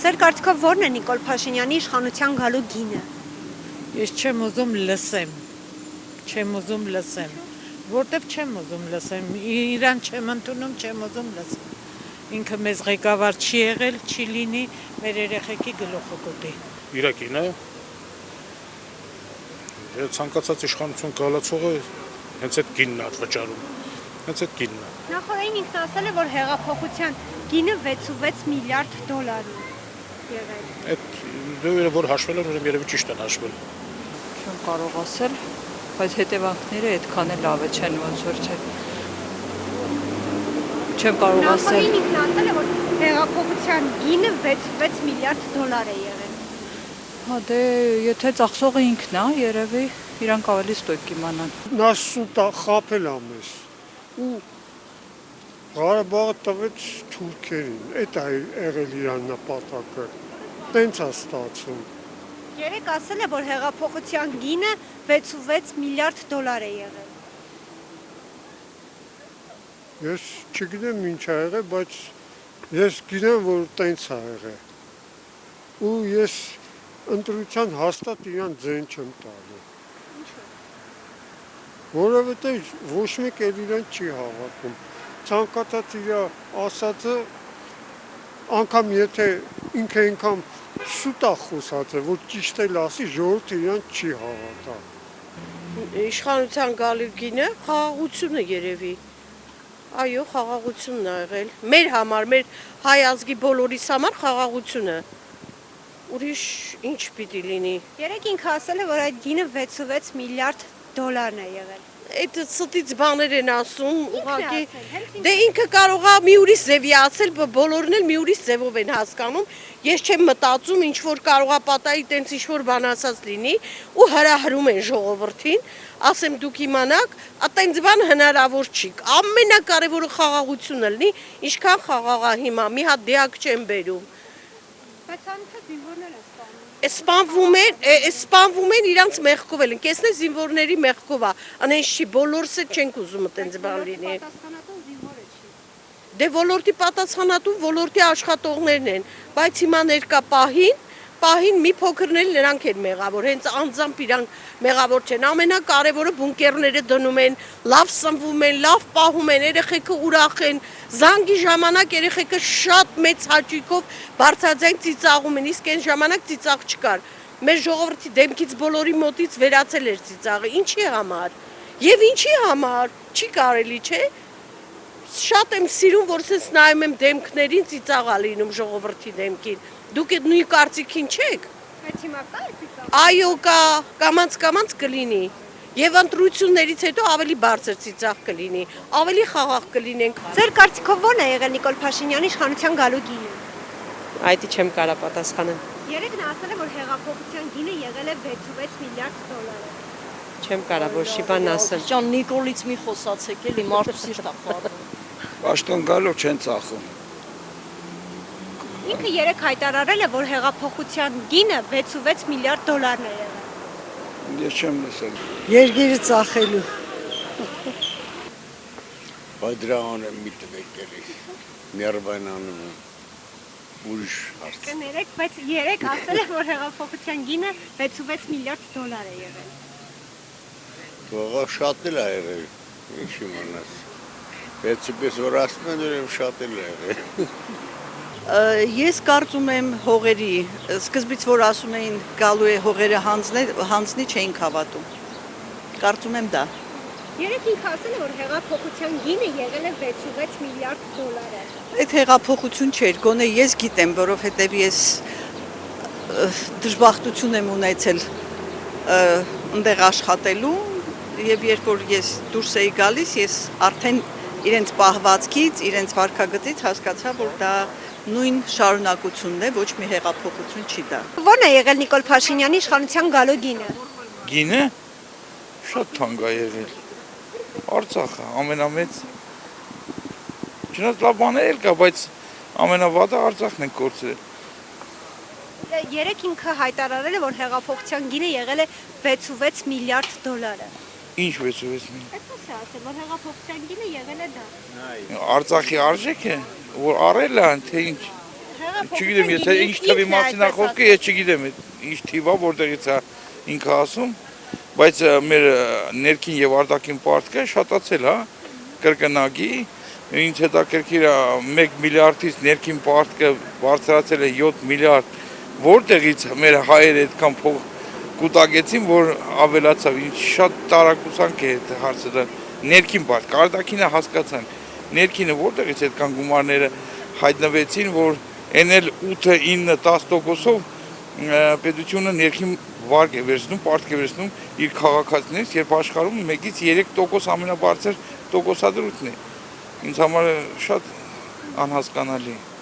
Ձեր կարծիքով ո՞րն է Նիկոլ Փաշինյանի իշխանության գալու գինը։ Ես չեմ ուզում լսեմ, որտեվ չեմ ուզում լսեմ, իրան չեմ ընդունում, չեմ ուզում լսեմ։ Ինքը մեզ ղեկավար չի եղել, չի լինի, մեր երեխեքի գլուխը կուտի։ Իրա գինը ցանկացած իշխանություն կալացողը հենց այդ գինն է վճարում։ Հենց այդ գինն է։ Նախորդին ինքն ասել է, որ հեղափոխության գինը 6.6 միլիարդ դոլար է եղել։ Այդ դե որ հաշվել են, ուրեմն երևի ճիշտ են հաշվել։ Չեմ կարող ասել, բայց հետևանքները այդքան էլ լավ չեն, ոնց որ չէ։ Չեմ կարող ասել։ Նախորդին ինքն ասել է, որ հեղափոխության գինը 6.6 միլիարդ դոլար է եղել։ Հա դե եթե ծախսողը ինքն է, երևի իրանք ավելի ստույգ կիմանան։ Նա սուտա խապել է մեզ ու Ղարաբաղը տվեց թուրքերին, այդ է եղել իրան նպատակը, տենց է ստացում։ Երեք ասել է, որ հեղափոխության գինը 6.6 միլիարդ դոլար է եղել։ Ես չգիտեմ ինչ է եղել, բայց ես գիտեմ, որ տենց է եղել։ Ու ես ընտրության հաստատ իրան ձեն չեմ տալու։ Որովհետև ոչ մեկ էլ իրան չի հավատում։ Ցանկացած իր ասածը անգամ եթե ինքը ինքան սուտ է խոսած է, որ ճիշտ էլ ասի, ժողովուրդը իրան չի հավատա։ Իշխանության գալու գինը խաղաղությունը երևի։ Այո, խաղաղությունն է եղել։ Մեր համար, մեր հայ ազգի բոլորիս համար խաղաղությունը։ Ուրիշ ինչ պիտի լինի։ Երեք ինքը ասել է, որ այդ գինը 6.6 միլիարդ դոլարն է եղել։ Այդ ստից բաներ են ասում, ուղղակի ասել, դե ինքը կարող է մի ուրիշ ձևի ասել, բոլորն էլ մի ուրիշ ձևով են հասկանում։ Ես չեմ մտածում, ինչ որ կարող է պատահի, տենց ինչ որ բան ասած լինի ու հրահրում են ժողովրդին, ասեմ դուք իմանաք, այտենց բան հնարավոր չի։ Ամենակարևորը խաղաղությունը լինի, ինչքան խաղաղ է հիմա, մի հատ դիակ չեմ բերում։ Բայց անցած զինվորներ են Սպանվում են իրանց մեղքով են, կեսնե զինվորների մեղքով է, անենց չի, բոլորս էլ չենք ուզում տենց բան լինի։ Դե ոլորտի պատասխանատու ոլորտի աշխատողներն են, բայց հիմա ներկա պահին մի փոքրներ նրանք են մեղավոր, հենց անձամբ իրանք մեղավոր չեն, ամենակարևորը բունկերները դնում են, լավ սնվում են, լավ պահում են, երեխեքը ուրախ են, զանգի ժամանակ երեխեքը շատ մեծ հաճույքով բարձրաձայն ծիծաղում են, իսկ այն ժամանակ ծիծաղ չկար, մեր ժողովրդի դեմքից բոլորի մոտից վերացել էր ծիծաղը, ինչի համար, և ինչի համար, չի կարելի, չէ, շատ եմ սիրում, որ սենց նայում եմ դեմքներին ծիծաղ է լինում ժողովրդի դեմքին, դուք այդ նույն կարծիքին չեք։ Բայց հիմա կա ծիծաղ։ Այո, կա, կամաց կլինի։ Եվ ընտրություններից հետո ավելի բարձր ծիծաղ կլինի, ավելի խաղաղ կլինենք։ Ձեր կարծիքով ո՞րն է եղել Նիկոլ Փաշինյանի իշխանության գալու գինը։ Այդի չեմ կարա պատասխանել։ Երեքն ասել է, որ հեղափոխության գինը եղել է 6.6 միլիարդ դոլար։ Չեմ կարա որոշի բան ասել։ Ջան Նիկոլից մի խոսացեք էլի մարդու սիրտը խառնում։ Պաշտոն գալով չեն ծախում։ Ինքը երեք հայտարարել է, որ հեղափոխության գինը 6.6 միլիարդ դոլարն է եղել։ Ես չեմ լսել։ Երգիրը ծախելու։ Բայց դրա անեմ մի տվեք էլի։ Ներվայն անում եմ։ Ուրիշ հարց։ Կներեք, բայց երեք ասել է, որ հեղափոխության գինը 6.6 միլիարդ դոլար է եղել։ Թողա շատ էլ է եղել։ Ինչ իմանաս։ Պես որ ասում են ուրեմն շատ էլ է եղել։ Ես կարծում եմ հողերի, սկզբից որ ասում էին գալու է հողերը հանձնի չէինք հավատում, կարծում եմ դա։ Երեք ինքը ասել է, որ հեղափոխության գինը եղել է 6.6 միլիարդ դոլար է։ Այդ հեղափոխություն չէր, գոնե ես գիտեմ, որովհետև ես դժբախտություն եմ ունեցել ընդեղ աշխատելու և երբ որ ես դուրս էի գալիս, ես արդեն իրենց պահվածքից, իրենց վարքագծից հասկացա, որ դա նույն շարունակությունն է, ոչ մի հեղափոխություն չի դա։ Ո՞րն է եղել Նիկոլ Փաշինյանի իշխանության գալու գինը։ Գինը շատ թանկ է եղել։ Արցախը ամենամեծ։ Չնայած լավ բաներ էլ կա, բայց ամենավատը Արցախն են կորցրել։ Երեք ինքը հայտարարել է, որ հեղափոխության գինը եղել է 6.6 միլիարդ դոլարը։ Ինչ 6.6 միլիարդ։ Այդպես է ասել, որ հեղափոխության գինը եղել է դա։ Արցախի արժեք է, որ առել է, թե ինչ։ Չգիտեմ, ես ինչ թվի մասին է խոսքը, ես չգիտեմ ինչ թիվա, որտեղից է ինքը ասում, բայց մեր ներքին եւ արտաքին պարտքը շատացել է կրկնակի, ինձ հետաքրքիր է 1 միլիարդից ներքին պարտքը բարձրացել է 7 միլիարդ, որտեղից մեր հայերը այդքան փող կուտակեցին, որ ավելացավ, ինչ շատ տարակուսանք է այդ հարցը դա, ներքին պարտքը, արտաքինը հասկացանք, ներքինը որտեղից այդքան գումարները հայտնվեցին, որ էնել 8-9-10%-ով պետությունը ներքին վարկ է վերցնում, պարտք է վերցնում իր քաղաքացիներից, երբ աշխարհում 1-ից 3% ամենաբարձր տոկոսադրույթն է։ Ինձ համար շատ անհասկանալի է։